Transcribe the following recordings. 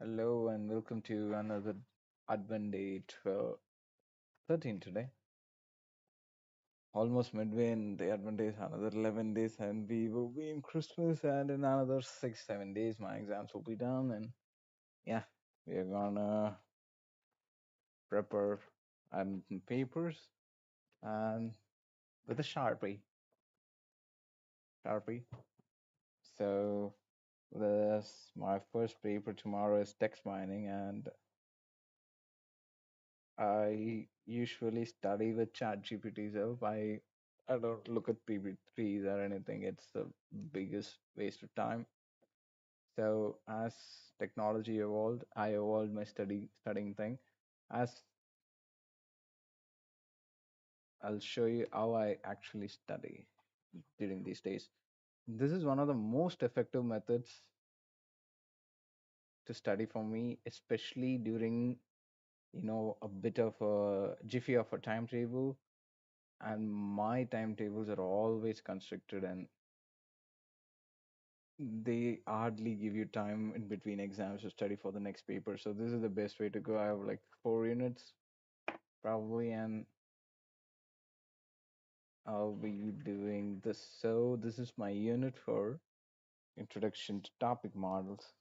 Hello and welcome to another Advent Day 13 today. Almost midway in the Advent days, another 11 days, and we will be in Christmas. And in another 6, 7 days, my exams will be done. And yeah, we are gonna prepare papers and with a Sharpie. So, this my first paper tomorrow is text mining, and I usually study with ChatGPT's help. I don't look at PB3s or anything. It's the biggest waste of time. So as technology evolved, I evolved my studying thing. As I'll show you how I actually study during these days. This is one of the most effective methods to study for me, especially during a bit of a jiffy of a timetable, and my timetables are always constricted and they hardly give you time in between exams to study for the next paper. So this is the best way to go. I have like 4 units probably, and I'll be doing this. So this is my unit for introduction to topic models.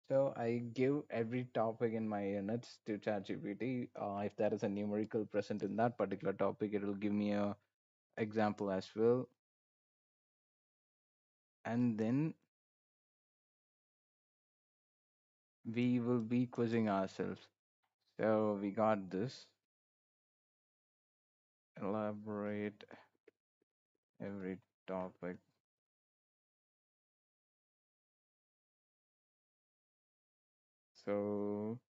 So I give every topic in my units to ChatGPT. If there is a numerical present in that particular topic, it will give me a example as well. And then we will be quizzing ourselves. So we got this. Elaborate every topic. So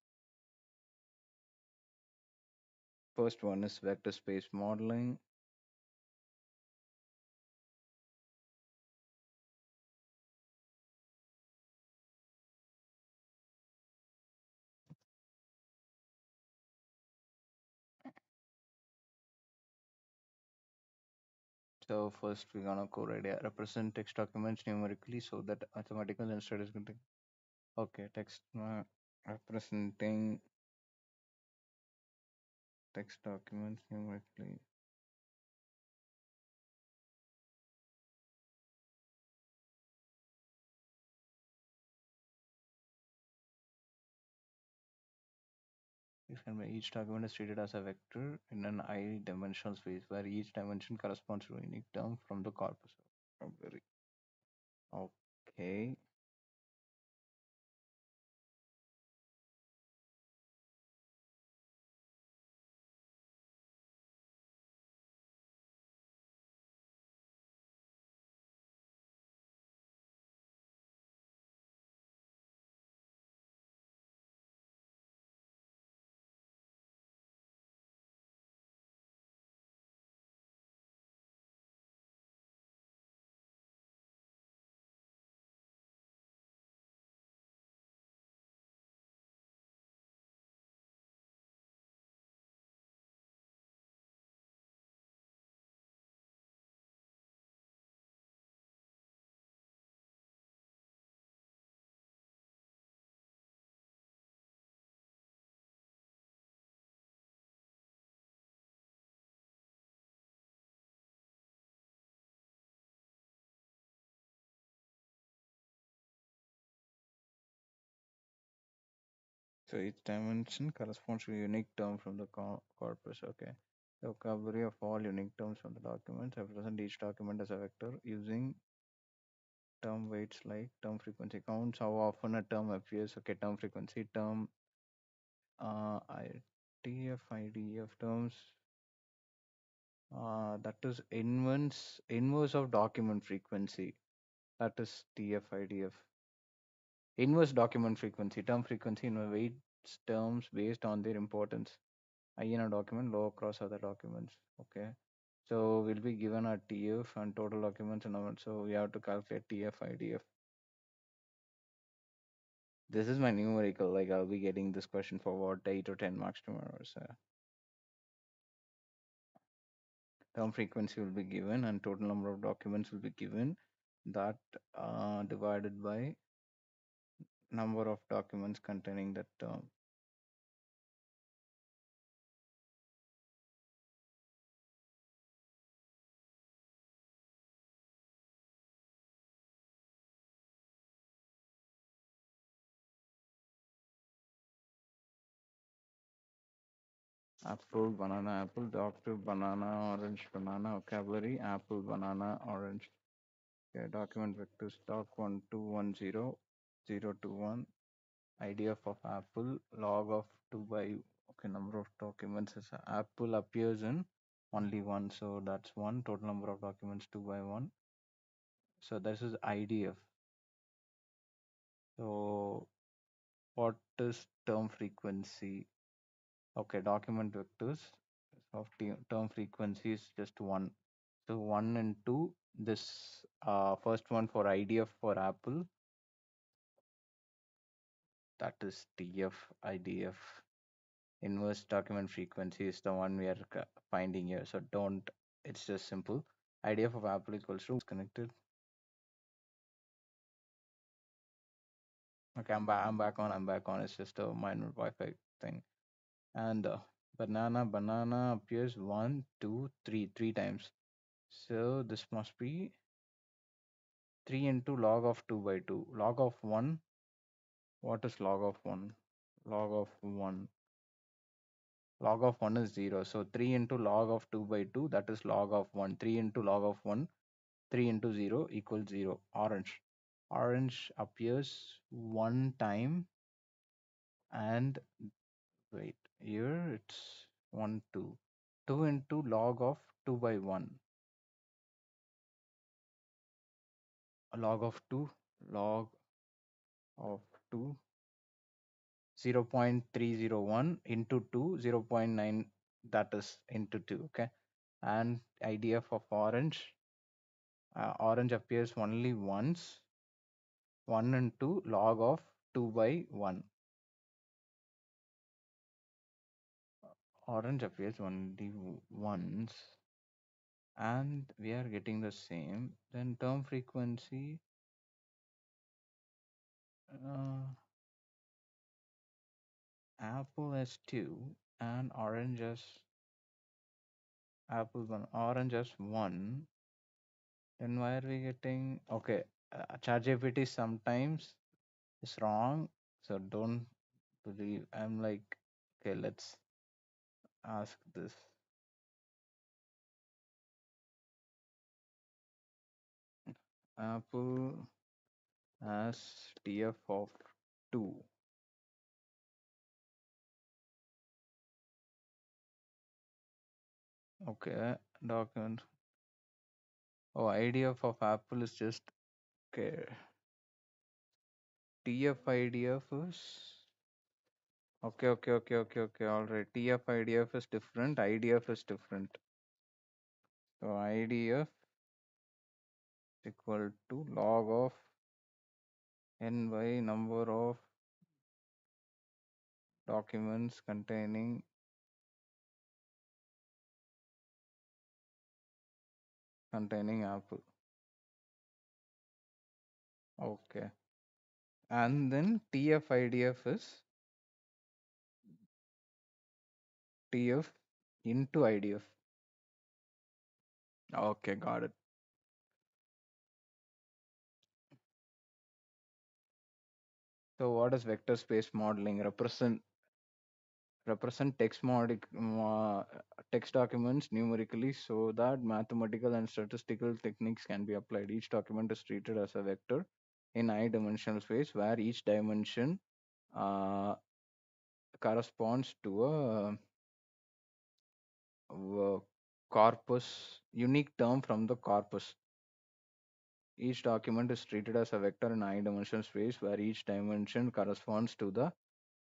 first one is vector space modeling. So first we're gonna code idea. Represent text documents numerically so that mathematical instead is going to okay text representing text documents numerically. Each document is treated as a vector in an I-dimensional space where each dimension corresponds to a unique term from the corpus. Oh, very okay. So each dimension corresponds to a unique term from the corpus. Okay. The vocabulary of all unique terms from the documents represent each document as a vector using term weights like term frequency counts, how often a term appears. Okay, term frequency, term IDF terms. That is inverse of document frequency. That is TF-IDF. Inverse document frequency, term frequency in weights terms based on their importance. I in a document, low across other documents. Okay. So we'll be given a TF and total documents and all. So we have to calculate TF-IDF. This is my numerical. Like I'll be getting this question for what 8 or 10 marks tomorrow. So term frequency will be given and total number of documents will be given. That divided by number of documents containing that term. Apple, banana, apple, doctor, banana, orange, banana, vocabulary, apple, banana, orange. Okay, document vectors, doc1210, 021, IDF of apple, log of 2 by, okay, number of documents is apple appears in only one, so that's one, total number of documents 2 by 1. So this is IDF. So what is term frequency? Okay, document vectors of term frequency is just one. So 1 and 2, this first one for IDF for Apple, that is TF IDF. Inverse document frequency is the one we are finding here. So don't, it's just simple. IDF of Apple equals to connected. Okay, I'm back on. It's just a minor Wi-Fi thing. And banana appears one, two, three times. So this must be 3 into log of 2 by 2. Log of 1, what is log of 1? Log of 1. Log of 1 is 0. So 3 into log of 2 by 2, that is log of 1. 3 into log of 1, 3 into 0 equals 0. Orange. Orange appears one time, and wait, here it's 1, 2. 2 into log of 2 by 1. Log of 2, log of 2, 0.301 into 2, 0.9, that is into 2. Okay. And IDF of orange, orange appears only once, 1 and 2, log of 2 by 1. Orange appears only once, and we are getting the same. Then term frequency, uh, apple has 2 and orange has apple 1, orange has 1. Then why are we getting, okay, ChatGPT sometimes is wrong, so don't believe. I'm like, okay, let's ask this. Apple has TF of 2. Okay, document. Oh, IDF of Apple is just, okay. TF IDF is, okay. All right. TF IDF is different. IDF is different. So IDF equal to log of n by number of documents containing Apple. Okay. And then TF IDF is TF into IDF. Okay, got it. So what is vector space modeling? Represent text documents numerically so that mathematical and statistical techniques can be applied. Each document is treated as a vector in I-dimensional space where each dimension uh, corresponds to a corpus, unique term from the corpus. Each document is treated as a vector in I-dimensional space where each dimension corresponds to the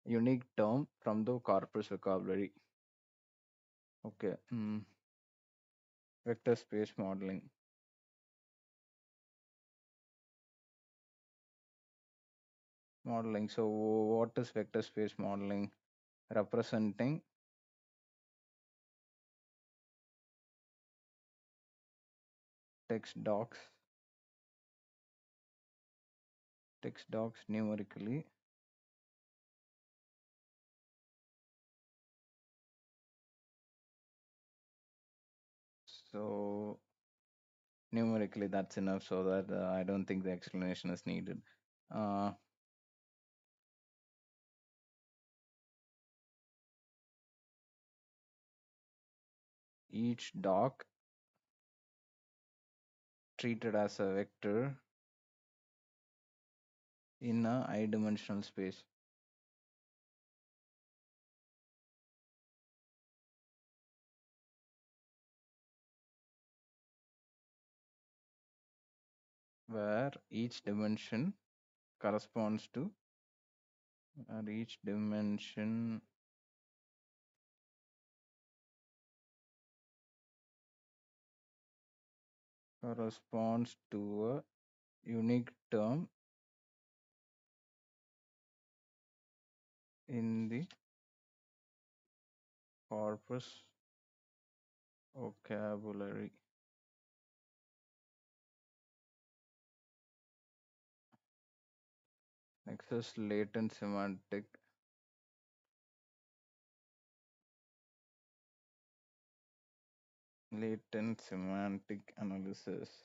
unique term from the corpus vocabulary. Okay. Vector space modeling. So what is vector space modeling? Representing text docs text docs numerically. So numerically, that's enough so that I don't think the explanation is needed. Uh, each doc treated as a vector in a I-dimensional space. Where each dimension corresponds to, and each dimension corresponds to a unique term in the corpus vocabulary. Next is latent semantic analysis.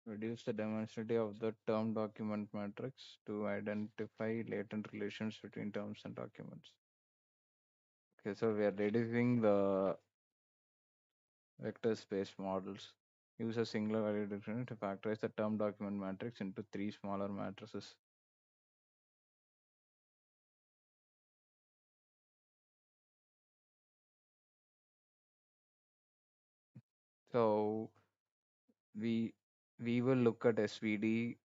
Reduce the dimensionality of the term document matrix to identify latent relations between terms and documents. Okay, so we are reducing the vector space models. Use a singular value dictionary to factorize the term document matrix into 3 smaller matrices. So we we will look at SVD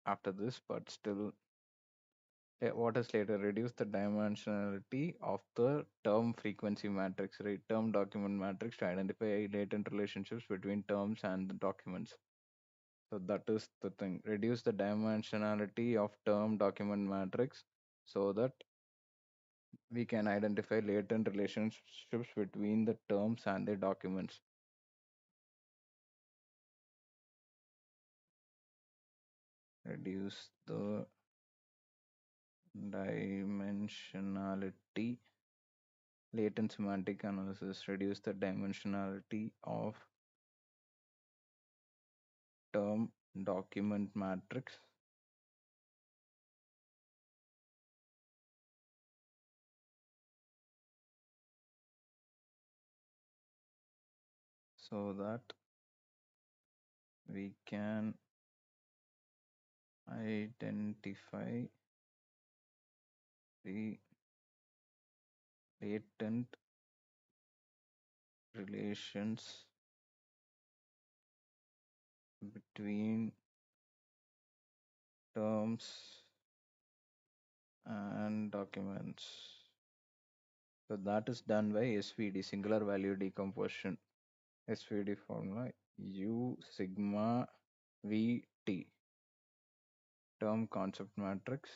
after this, but still, what is later? Reduce the dimensionality of the term frequency matrix, right? Term document matrix to identify latent relationships between terms and the documents. So that is the thing. Reduce the dimensionality of term document matrix so that we can identify latent relationships between the terms and the documents. Reduce the dimensionality. Latent semantic analysis. Reduce the dimensionality of term document matrix so that we can identify the latent relations between terms and documents. So that is done by SVD, singular value decomposition. SVD formula U sigma VT, term concept matrix.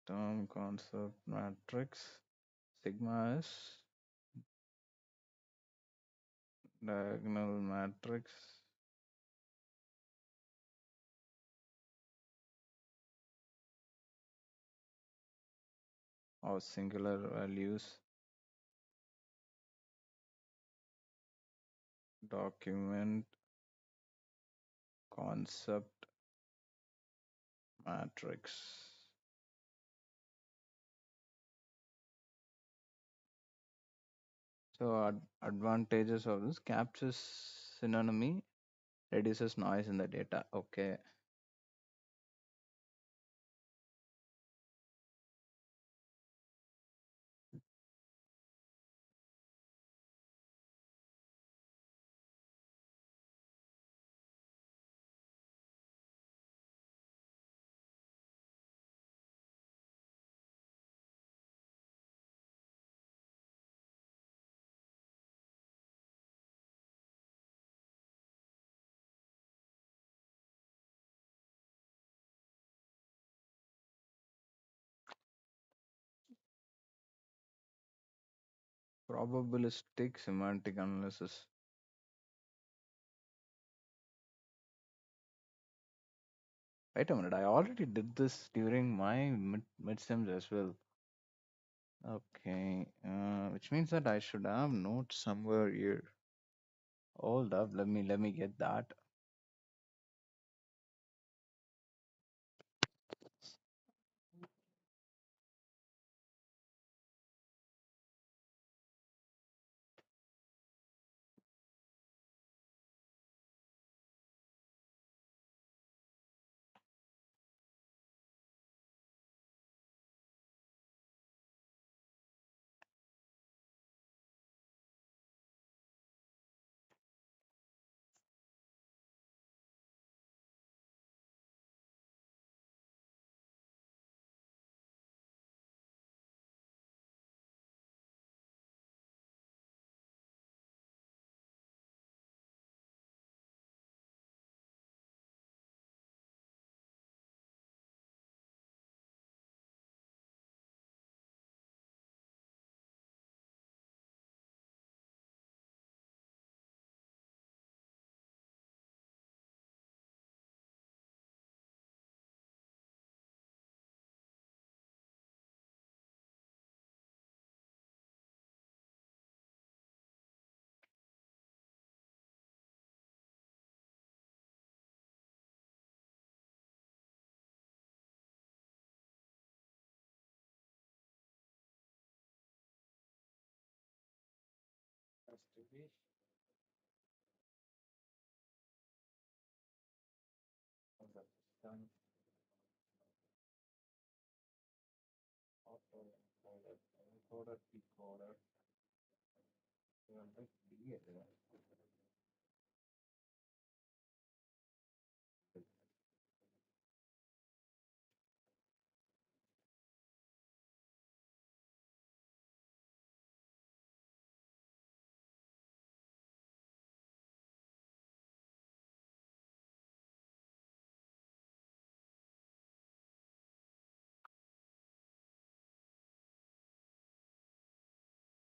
Term concept matrix. Sigma is diagonal matrix of singular values document concept matrix. So advantages of this: captures synonymy, reduces noise in the data. Okay. Probabilistic semantic analysis. Wait a minute, I already did this during my midterms as well. Okay, which means that I should have notes somewhere here. Hold up, let me get that.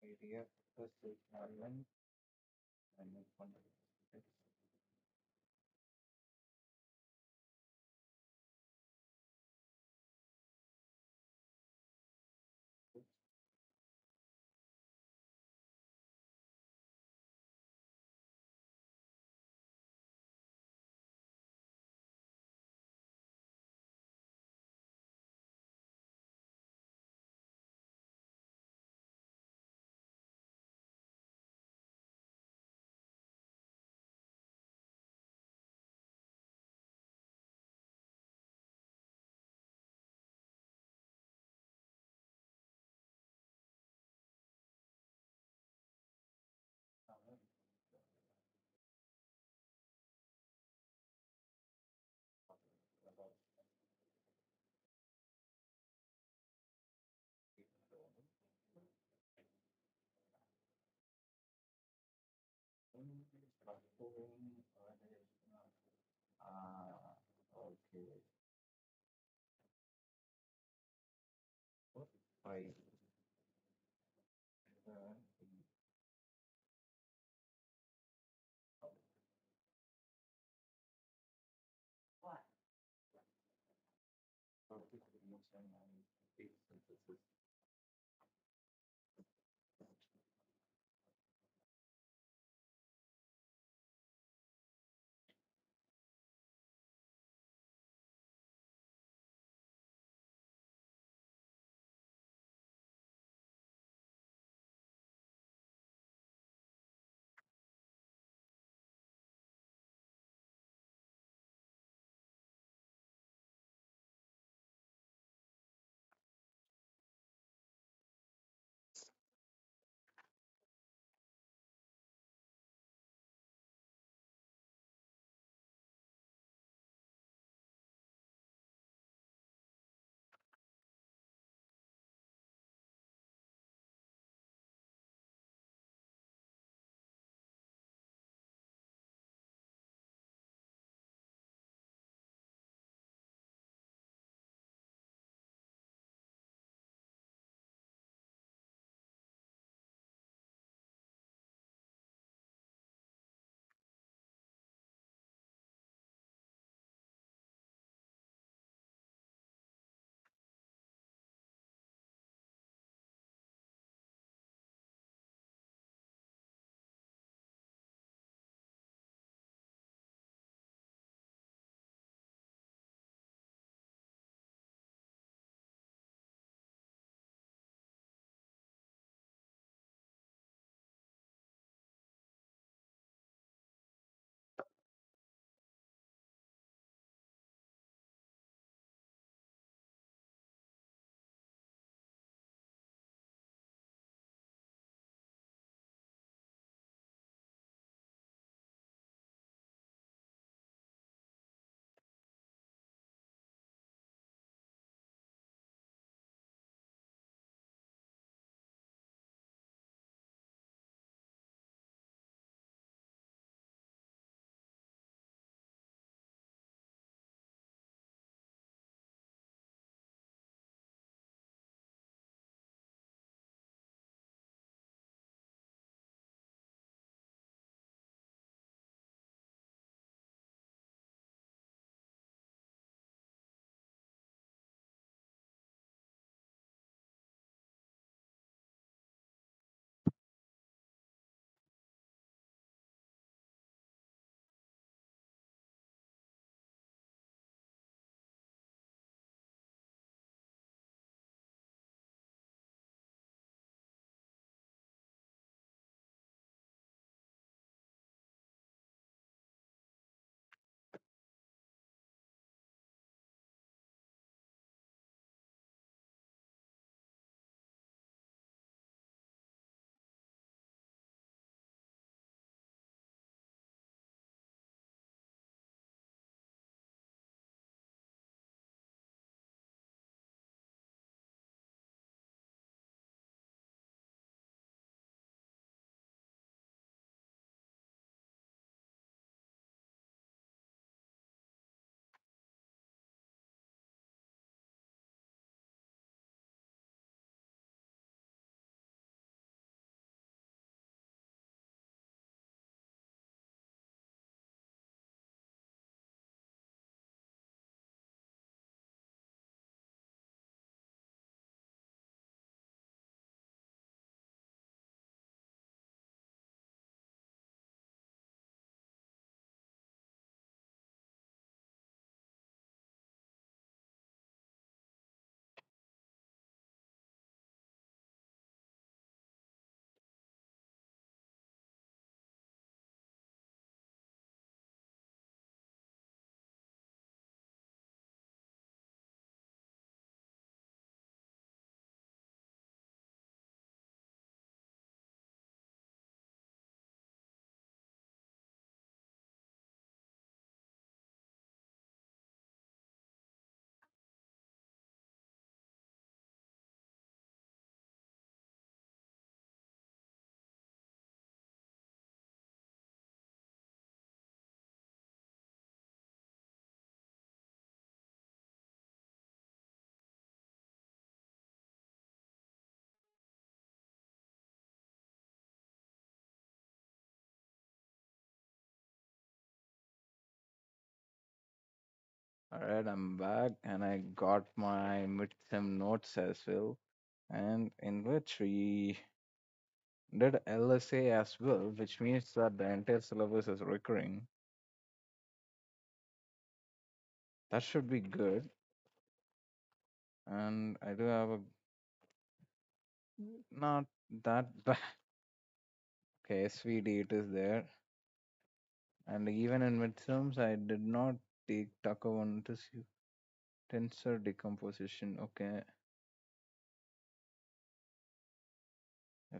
PDF plus statement and one. Ah, okay. Five. Alright, I'm back and I got my midterm notes as well, and in which we did LSA as well, which means that the entire syllabus is recurring. That should be good. And I do have a not that bad. Okay, SVD it is there. And even in midterms, I did not take Taka one to see tensor decomposition. Okay,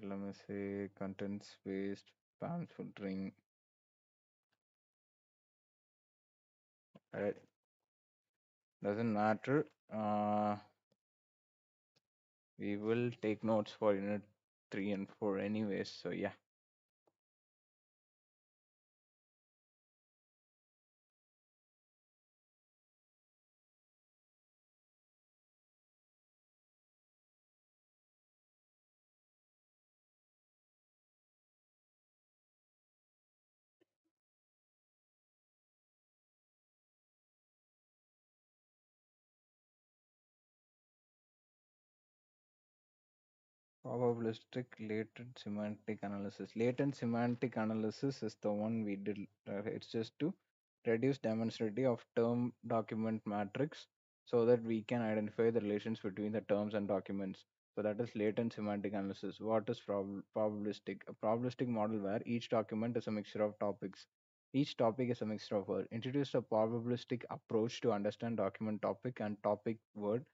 LMSA, content space, spam filtering. Alright, doesn't matter. We will take notes for unit 3 and 4 anyways, so yeah. Probabilistic latent semantic analysis. Latent semantic analysis is the one we did. It's just to reduce dimensionality of term document matrix so that we can identify the relations between the terms and documents. So that is latent semantic analysis. What is probabilistic? A probabilistic model where each document is a mixture of topics. Each topic is a mixture of words. Introduce a probabilistic approach to understand document topic and topic word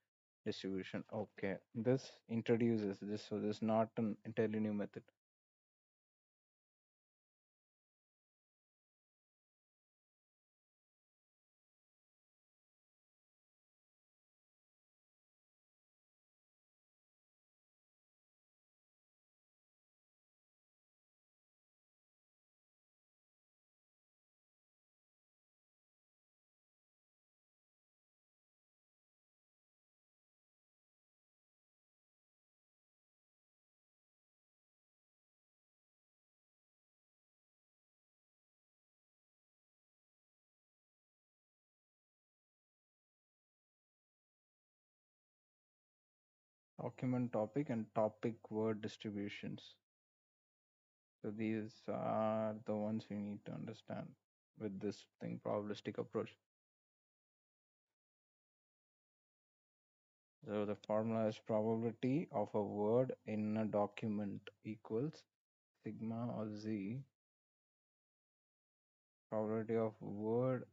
distribution. Okay, this introduces this, so this is not an entirely new method. Document topic and topic word distributions. So these are the ones we need to understand with this thing, probabilistic approach. So the formula is probability of a word in a document equals sigma or z probability of word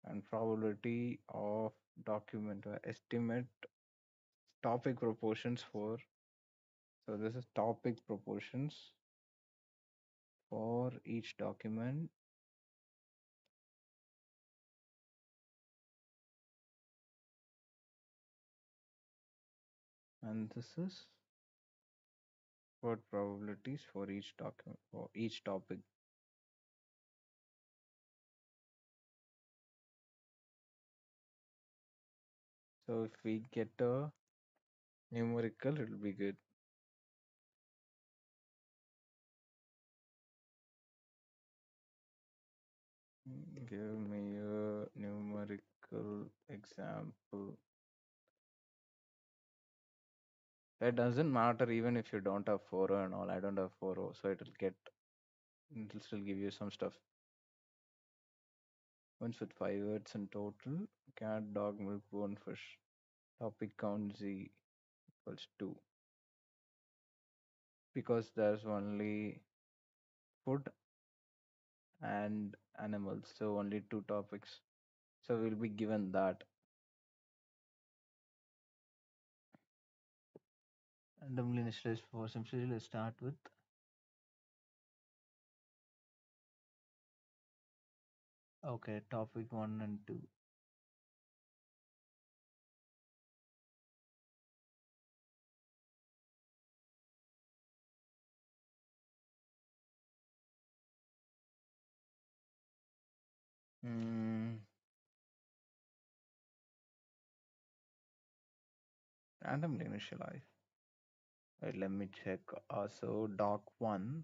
and probability of document. Estimate topic proportions for, so this is topic proportions for each document, and this is word probabilities for each document for each topic. So if we get a numerical, it'll be good. Give me a numerical example. It doesn't matter even if you don't have 4 and all. I don't have 4, so it'll still give you some stuff. Once with 5 words in total. Cat, dog, milk, bone, fish. Topic count Z equals 2. Because there's only food and animals, so only 2 topics. So we'll be given that. Randomly initialized for simplicity, let's start with okay, topic 1 and 2. Mm, randomly initialize. Wait, let me check. So doc 1.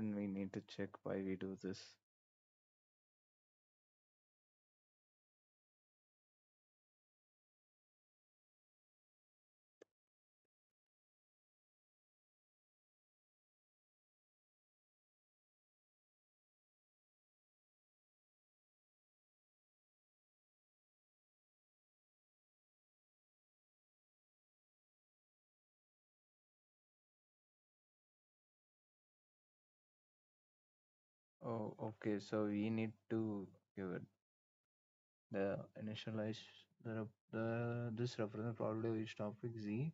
and we need to check why we do this. Oh, okay. So we need to give it the initialize the this represents probability of each topic Z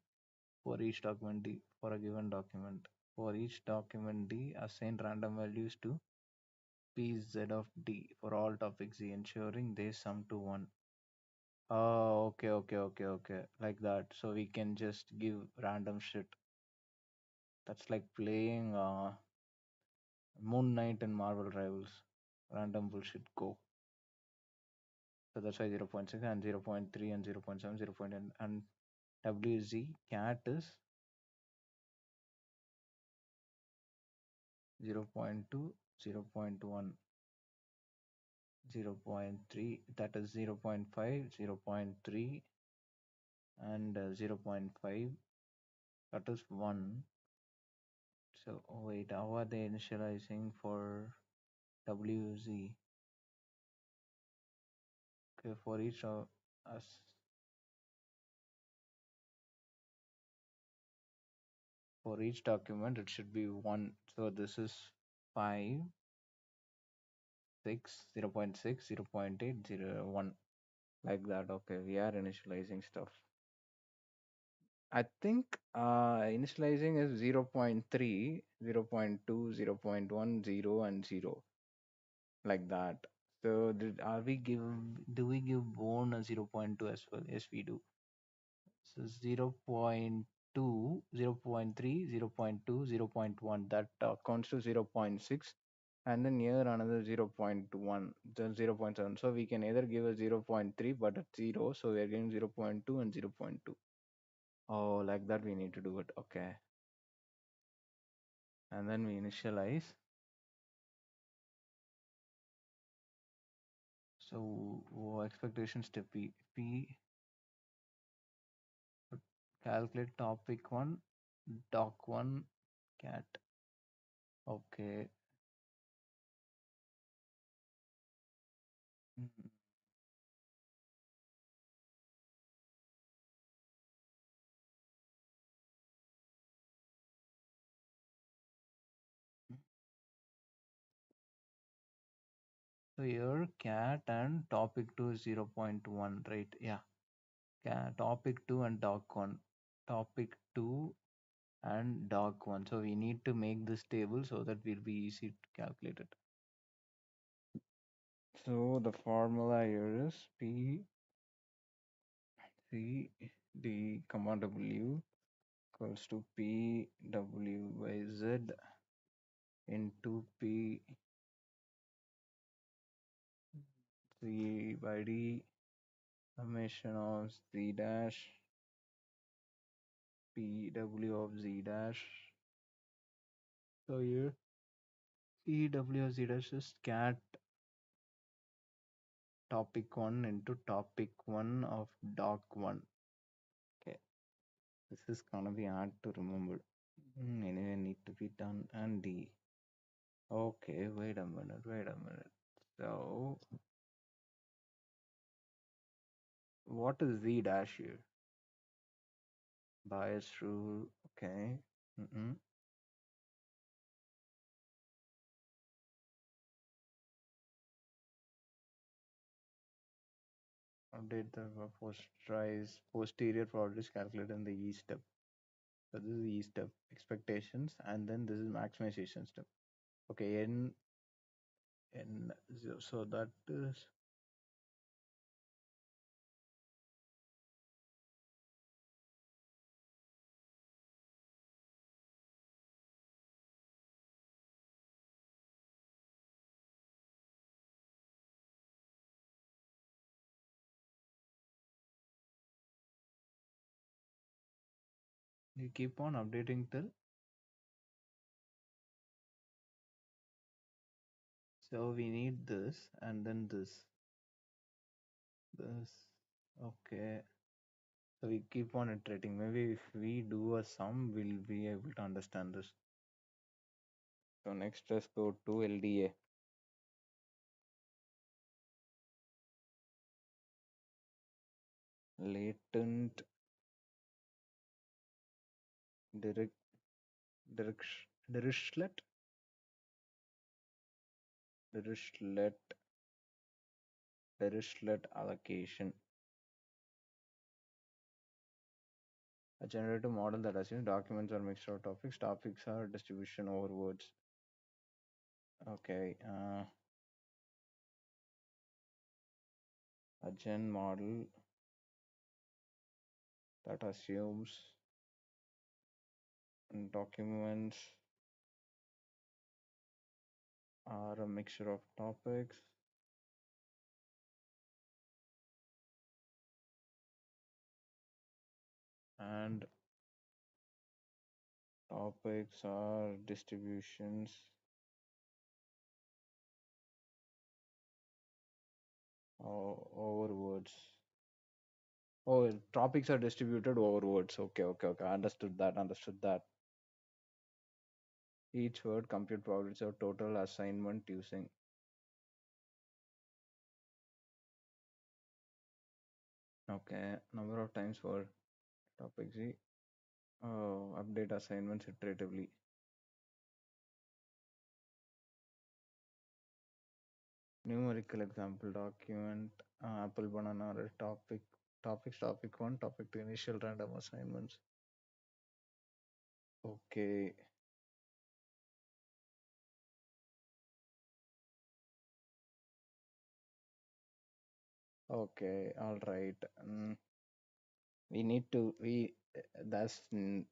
for each document D for a given document. For each document D, assign random values to PZ of D for all topics Z, ensuring they sum to 1. Oh, okay. Like that. So we can just give random shit. That's like playing Moon Knight and Marvel Rivals. Random bullshit go. So that's why 0.6 and 0.3 and 0.7, 0.8 and WZ cat is 0.2, 0.1, 0.3, that is 0.5, 0.3 and 0.5, that is 1. So wait, how are they initializing for WZ? Okay, for each of us, for each document it should be 1. So this is 5, 6, 0.6, 0.8, 0.1, like that. Okay, we are initializing stuff. I think initializing is 0.3, 0.2, 0.1, 0 and 0, like that. So do we give bone a 0.2 as well? Yes, we do. So 0.2, 0.3, 0.2, 0.1, that counts to 0.6, and then here another 0.1, then 0.7. So we can either give a 0.3 but at 0, so we are getting 0.2 and 0.2. Oh, like that we need to do it. Okay. And then we initialize. So expectation step P calculate topic 1, doc 1, cat. Okay. Mhm. So here cat and topic 2 is 0.1, right? Yeah. Cat, topic 2 and doc 1. Topic 2 and doc 1. So we need to make this table so that will be easy to calculate it. So the formula here is P C D comma W equals to P W by Z into P C by D summation of Z dash P W of Z dash. So here P W of Z dash is cat topic 1 into topic 1 of doc 1. Okay, this is gonna be hard to remember. Anyway, need to be done and D. Okay, wait a minute. So what is Z dash here? Bias rule. Okay. Mm-mm. Update the posterior probabilities calculated in the E step. So this is E step expectations, and then this is maximization step. Okay, n so that is you keep on updating till So we need this and then this. Okay. So we keep on iterating. Maybe if we do a sum, we'll be able to understand this. So next, let's go to LDA. Latent direct Dirichlet Dirichlet Dirichlet allocation. A generative model that assumes documents are mixture of topics. Topics are distribution over words. Okay. A gen model that assumes documents are a mixture of topics. And topics are distributions over words. Oh, topics are distributed over words. Okay, okay, okay. Understood that. Understood that. Each word compute probabilities of total assignment using. Okay, number of times for topic Z. Oh, update assignments iteratively. Numerical example document apple banana or topic 1 topic 2 initial random assignments. Okay. Okay, all right. We need to we that's we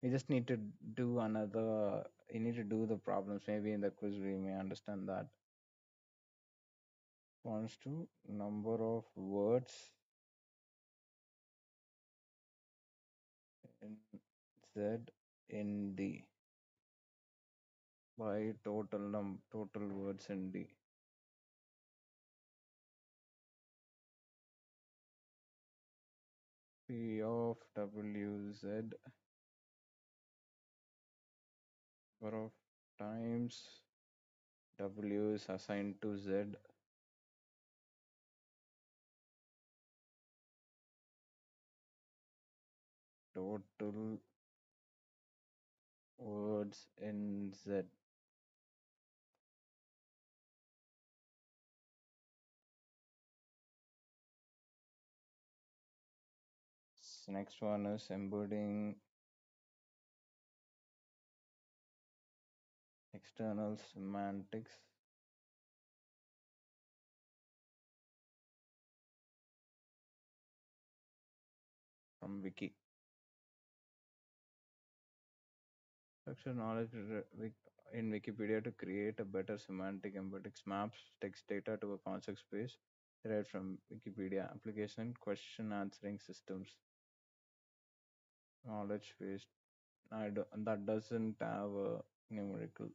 just need to do another. We need to do the problems. Maybe in the quiz we may understand that. Wants to number of words in Z in D by total words in D. P of WZ number of times W is assigned to Z total words in Z. Next one is embedding external semantics from Wiki. Structured knowledge in Wikipedia to create a better semantic embeddings maps text data to a context space derived from Wikipedia application question answering systems. Knowledge based. That doesn't have a numerical.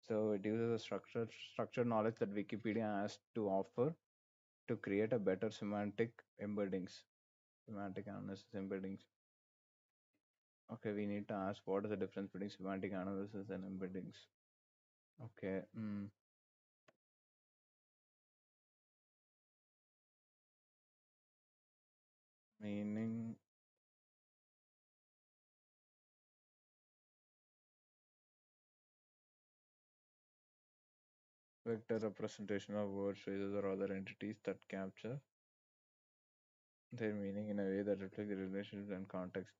So it uses a structured knowledge that Wikipedia has to offer to create a better semantic embeddings, semantic analysis embeddings. Okay, we need to ask what is the difference between semantic analysis and embeddings. Okay. Meaning vector representation of words, phrases, or other entities that capture their meaning in a way that reflects the relationships and context.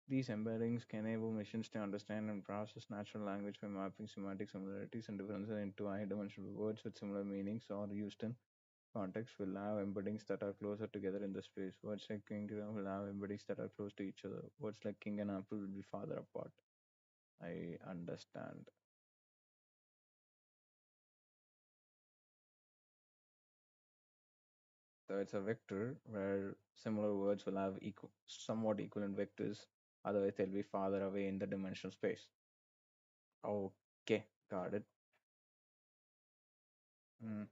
These embeddings can enable machines to understand and process natural language by mapping semantic similarities and differences into high-dimensional words with similar meanings or used in context will have embeddings that are closer together in the space. Words like kingdom will have embeddings that are close to each other. Words like king and apple will be farther apart. I understand. So it's a vector where similar words will have somewhat equivalent vectors. Otherwise, they'll be farther away in the dimensional space. Okay, got it. Mm.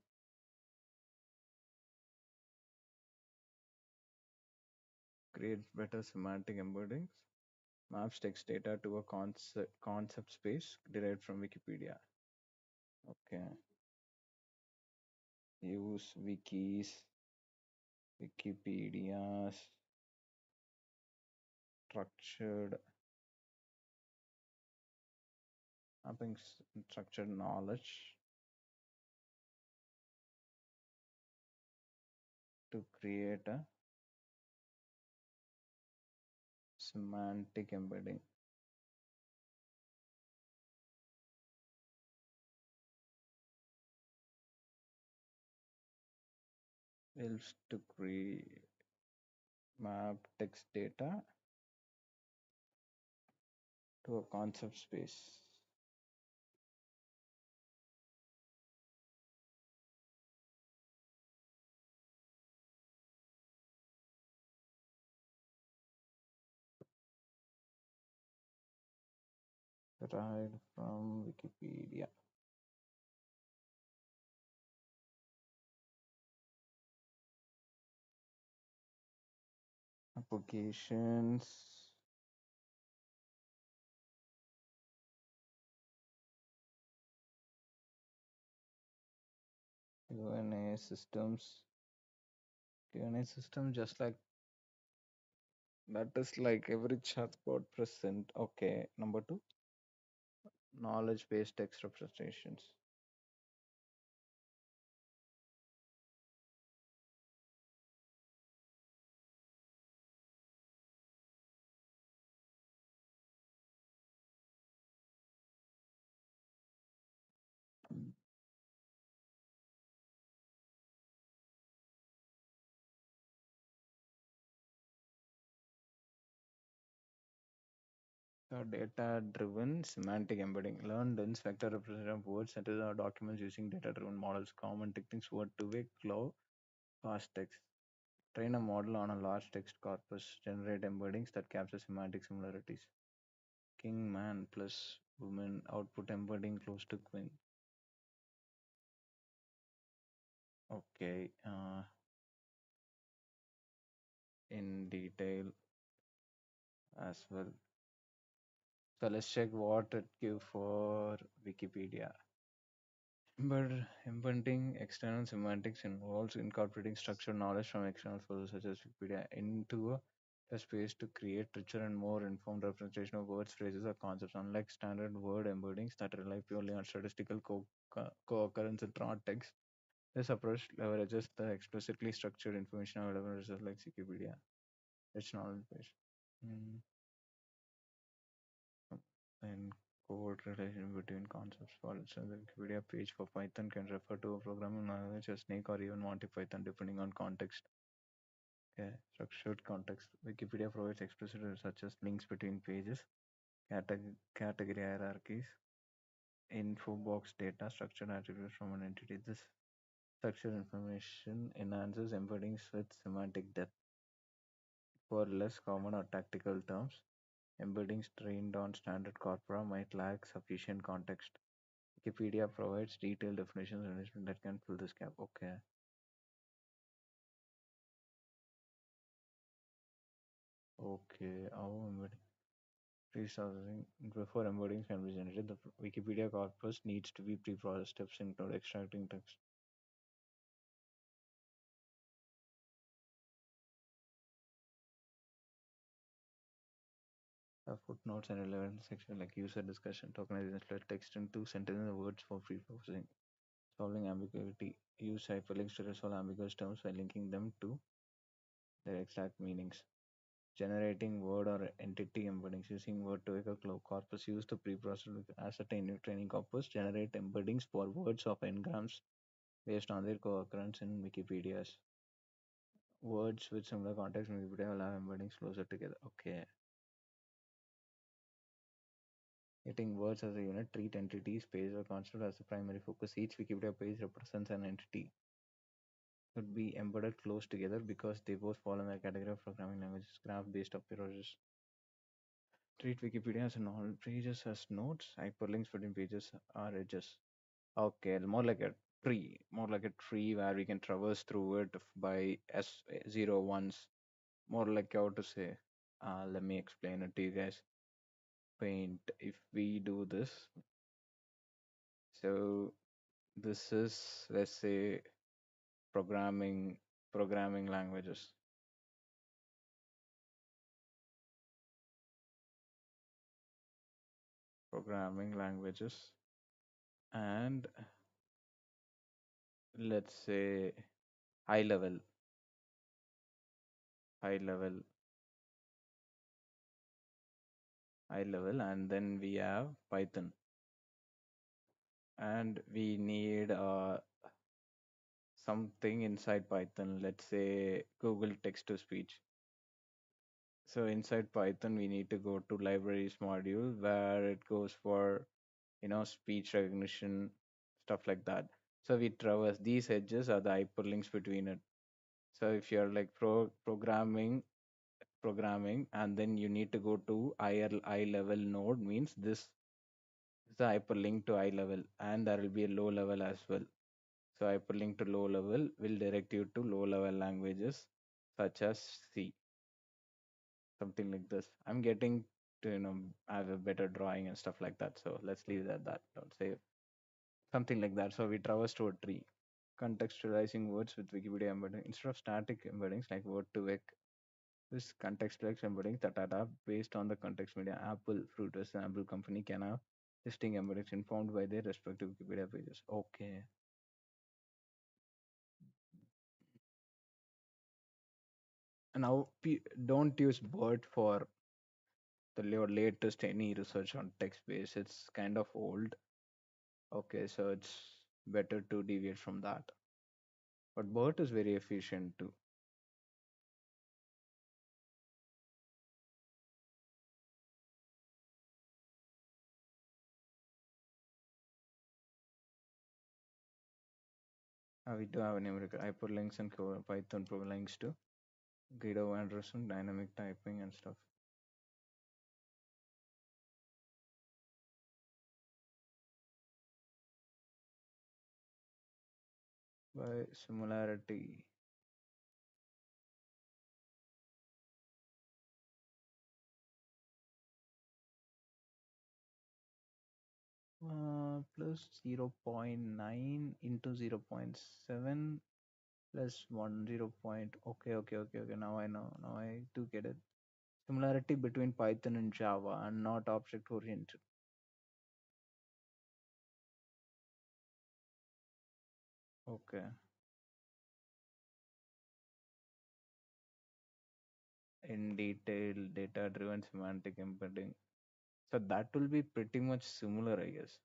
Create better semantic embeddings. Maps text data to a concept space derived from Wikipedia. Okay. Use wikis, Wikipedia's structured mapping structured knowledge to create a semantic embedding. Helps to create map text data to a concept space. Derived from Wikipedia. Applications, Q&A systems. Q&A system just like that is like every chatbot present. Okay, number two, knowledge-based text representations. The data-driven semantic embedding. Learn dense vector representation of words and documents using data-driven models. Common techniques: word-to-vec, cloud, fast text. Train a model on a large text corpus. Generate embeddings that capture semantic similarities. King, man plus woman. Output embedding close to queen. Okay. In detail as well. So let's check what it give for Wikipedia. But embedding external semantics involves incorporating structured knowledge from external sources such as Wikipedia into a space to create richer and more informed representation of words, phrases, or concepts. Unlike standard word embeddings that rely purely on statistical co-occurrence in raw text, this approach leverages the explicitly structured information available in resources like Wikipedia. Rich knowledge base. Mm. And code relation between concepts. For instance, the Wikipedia page for Python can refer to a programming language as Snake or even Monty Python, depending on context. Okay. Structured context. Wikipedia provides explicit rules such as links between pages, category hierarchies, info box data, structured attributes from an entity. This structured information enhances embeddings with semantic depth. For less common or tactical terms, embeddings trained on standard corpora might lack sufficient context. Wikipedia provides detailed definitions and information that can fill this gap. Okay. Okay. How embedding? Pre-processing before embeddings can be generated, the Wikipedia corpus needs to be pre-processed. Steps include extracting text. Footnotes and relevant section like user discussion, tokenization, select text into sentences and words for pre-processing. Solving ambiguity. Use hyperlinks to resolve ambiguous terms by linking them to their exact meanings. Generating word or entity embeddings using word to echo corpus used to pre-process with ascertain new training corpus. Generate embeddings for words of n-grams based on their co-occurrence in Wikipedia's. Words with similar context in Wikipedia will have embeddings closer together. Okay. Getting words as a unit, treat entities, page, or concept as the primary focus. Each Wikipedia page represents an entity. Could be embedded close together because they both fall in the category of programming languages, graph based approaches. Treat Wikipedia as an all pages as nodes, hyperlinks between pages are edges. Okay, more like a tree, more like a tree where we can traverse through it by S0 ones. More like how to say. Let me explain it to you guys. Paint. If we do this, so this is, let's say, programming programming languages. Programming languages, and let's say high level, high level, high level, and then we have Python, and we need something inside Python, let's say Google text to speech. So inside Python, we need to go to libraries module where it goes for, speech recognition, stuff like that. So we traverse these edges are the hyperlinks between it. So if you're like programming, and then you need to go to eye level node means this is the hyperlink to eye level, and there will be a low level as well. So hyperlink to low level will direct you to low level languages such as C, something like this. I'm getting to have a better drawing and stuff like that. So let's leave it at that. Don't say something like that. So we traverse to a tree, contextualizing words with Wikipedia embedding instead of static embeddings like word to vec. This contextualized embeddings that adapt based on the context media. Apple, Fruitus, and Apple company can have distinct embeddings informed by their respective Wikipedia pages. Okay. And now don't use BERT for your latest any research on text base. It's kind of old. Okay, so it's better to deviate from that. But BERT is very efficient too. We do have numerical hyperlinks and Python prolinks too. Guido Anderson, dynamic typing and stuff. By similarity. Plus 0.9 into 0.7 plus 1 0 point. Okay. Now I know. Now I do get it. Similarity between Python and Java and not object oriented. Okay. In detail, data driven semantic embedding. So that will be pretty much similar, I guess.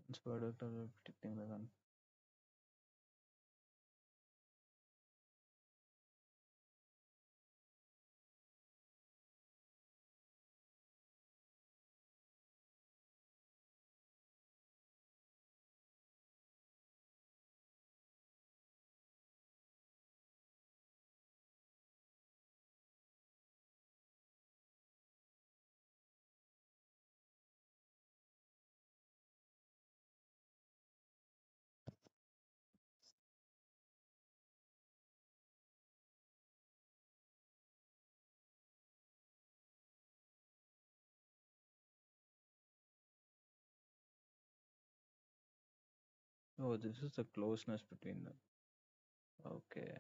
It's product of predicting the one. Oh, this is the closeness between them. Okay.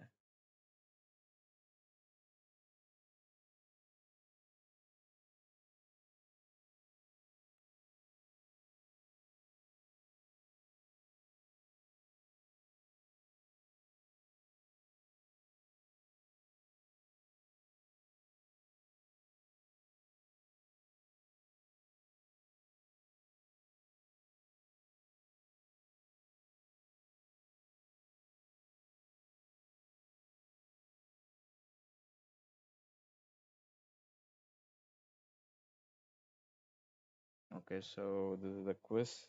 Okay, so this is the quiz.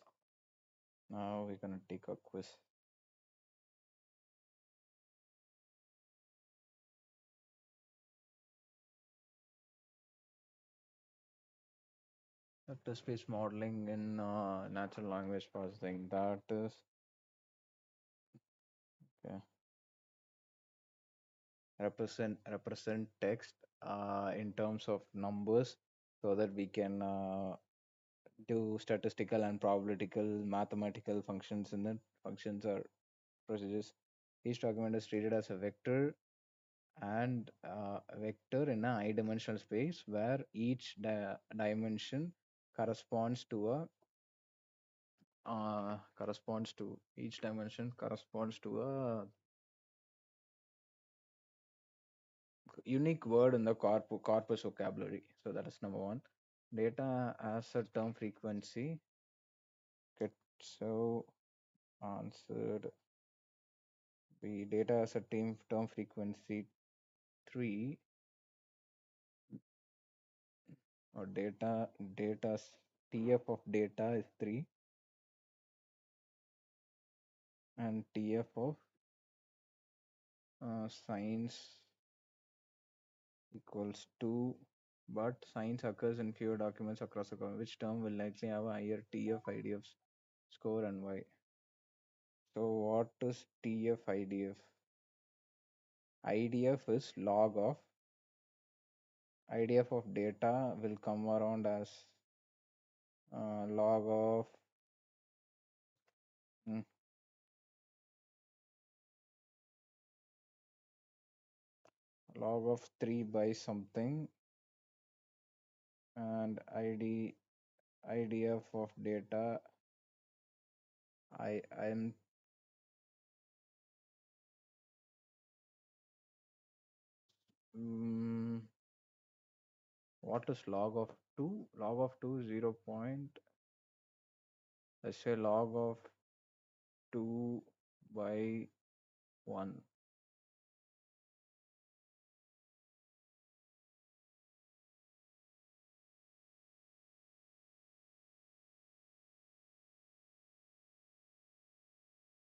Now we're gonna take a quiz. Vector-space modeling in natural language processing. That is okay. Represent text in terms of numbers, so that we can do statistical and probabilitical mathematical functions in it. Functions or procedures. Each document is treated as a vector and a vector in a I-dimensional space where each dimension corresponds to a corresponds to each dimension corresponds to a unique word in the corpus vocabulary. So that is number one. Data as a term frequency. Okay, so answered. The data as a term frequency 3, or data's TF of data is 3, and TF of science equals 2, but science occurs in fewer documents across the which term will likely have a higher TF IDF score and why? So what is TF IDF? IDF is IDF of data will come around as log of mm, log of 3 by something, and IDF of data I'm mm, what is log of 2? Log of 2 0 point, let's say log of 2 by 1.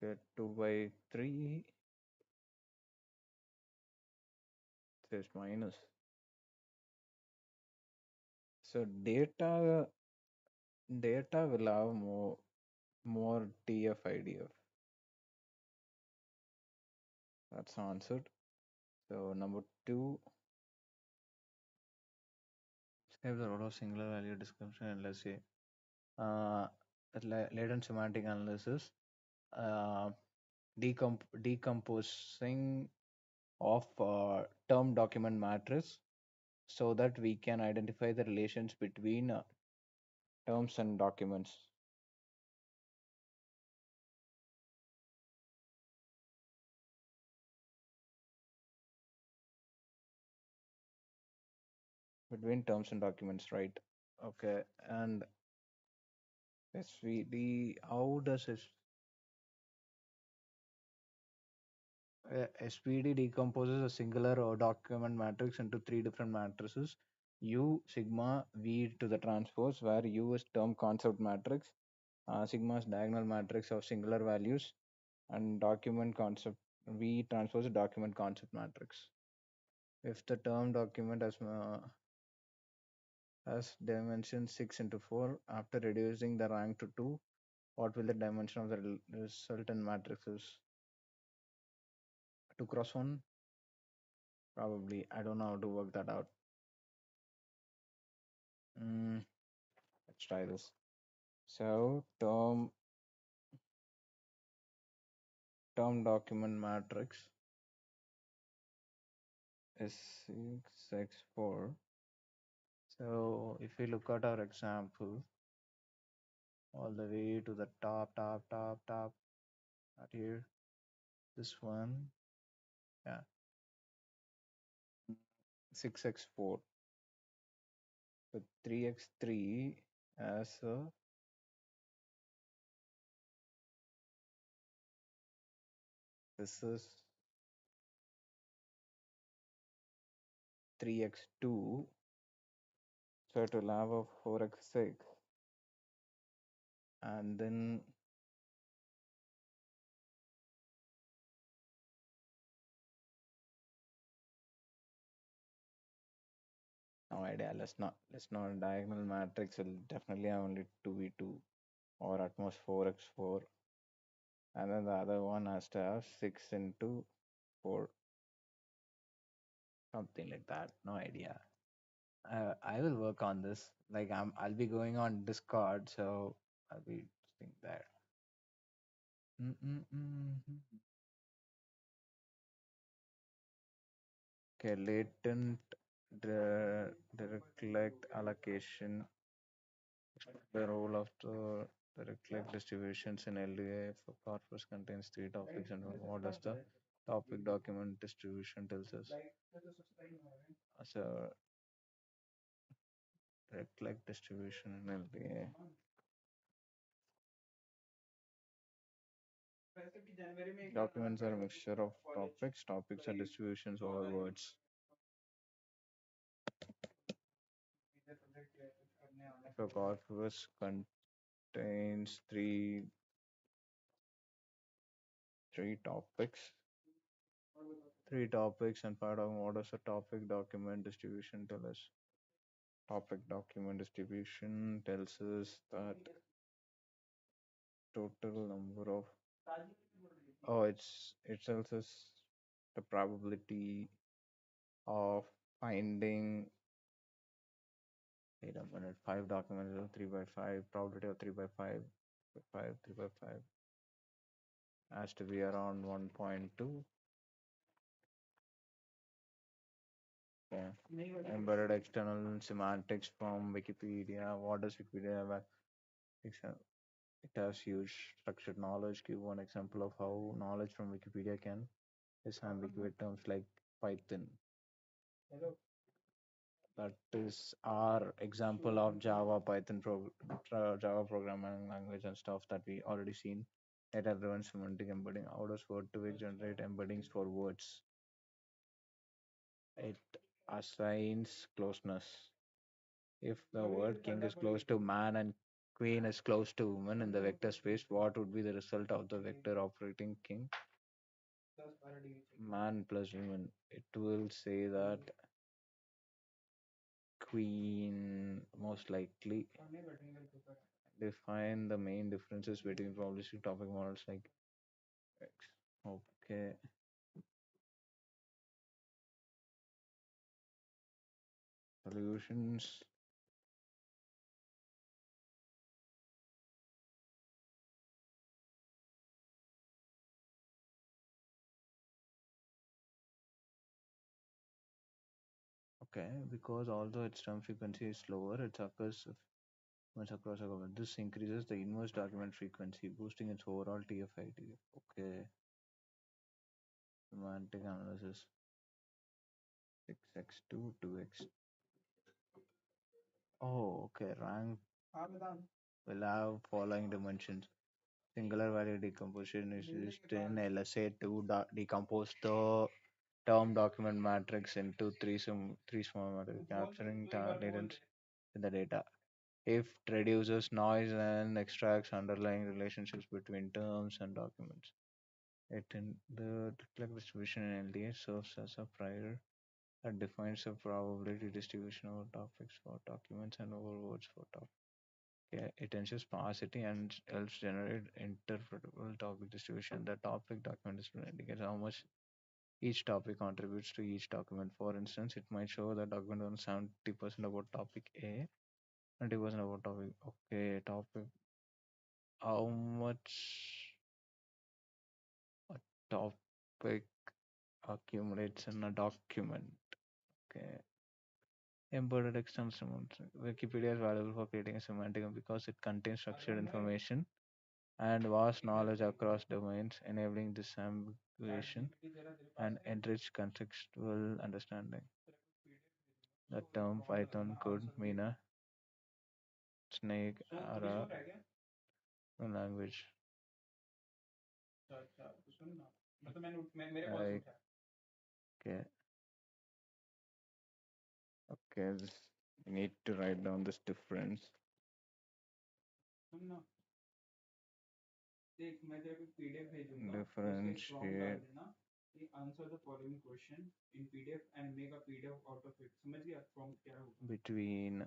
Okay, 2 by 3 is minus. So data will have more TF IDF. That's answered. So number 2, describe the role of singular value description, and let's say uh, latent semantic analysis, uh, decomposing of term document matrix so that we can identify the relations between terms and documents. Between terms and documents, right? Okay, and SVD, how does SVD decomposes a singular document matrix into three different matrices: U, sigma, V to the transpose, where U is term concept matrix, sigma is diagonal matrix of singular values, and document concept V transpose document concept matrix. If the term document has dimension 6 into 4, after reducing the rank to 2, what will the dimension of the resultant matrix is? 2 cross 1? Probably. I don't know how to work that out. Mm, let's try this. So term document matrix. is 6x4. So if we look at our example, all the way to the top, right here, this one, yeah, 6x4. So 3x3 as a, this is 3x2. So it will have a 4x6, and then no idea. Let's not diagonal matrix will definitely have only 2v2 or at most 4x4, and then the other one has to have 6 into 4, something like that. No idea. I will work on this. Like I'll be going on Discord, so I'll be sitting there. Mm-mm-mm. Okay, latent direct allocation, the role of the direct distributions in LDA for corpus contains three topics, and what does the topic document distribution tells us? So direct distribution in LDA. Documents are a mixture of topics are distributions over words. If a corpus contains three topics, and part of what does a topic document distribution tell us? Topic document distribution tells us that total number of, oh, it tells us the probability of finding, wait a minute, five documents of 3 by 5, probability of 3 by 5, 3 by 5 has to be around 1.2. Yeah. Embedded external semantics from Wikipedia. What does Wikipedia have? It has huge structured knowledge. Give one example of how knowledge from Wikipedia can disambiguate terms like Python. That is our example of Java programming language and stuff that we already seen. Data-driven semantic embedding. How does word-to-vec generate embeddings for words? It assigns closeness. If the word king is close to man and queen is close to woman in the vector space, what would be the result of the vector operating king? Man plus woman. It will say that queen most likely. Define the main differences between probabilistic topic models like X. Okay. Solutions. Okay, because although its term frequency is lower, it occurs once across a cover. This increases the inverse document frequency, boosting its overall TF-IDF. Okay. Semantic analysis. 6x2, 2x. Oh, okay. Rank will have following dimensions. Singular value decomposition is used in LSA to decompose the term document matrix into three small matrices, capturing latency in the data. If it reduces noise and extracts underlying relationships between terms and documents. It in the reflect distribution in LDA serves as a prior that defines a probability distribution over topics for documents and over words for topics. Yeah, it ensures sparsity and helps generate interpretable topic distribution. The topic document distribution indicates how much each topic contributes to each document. For instance, it might show that document on 70% about topic A, 20% about topic. Okay, topic. How much a topic accumulates in a document? Okay. Embedded external semantics. Wikipedia is valuable for creating a semantic because it contains structured information and vast knowledge across domains, enabling disambiguation and enriched contextual understanding. The term Python could mean a snake or a language. Like, okay, okay, we need to write down this difference. Differentiate between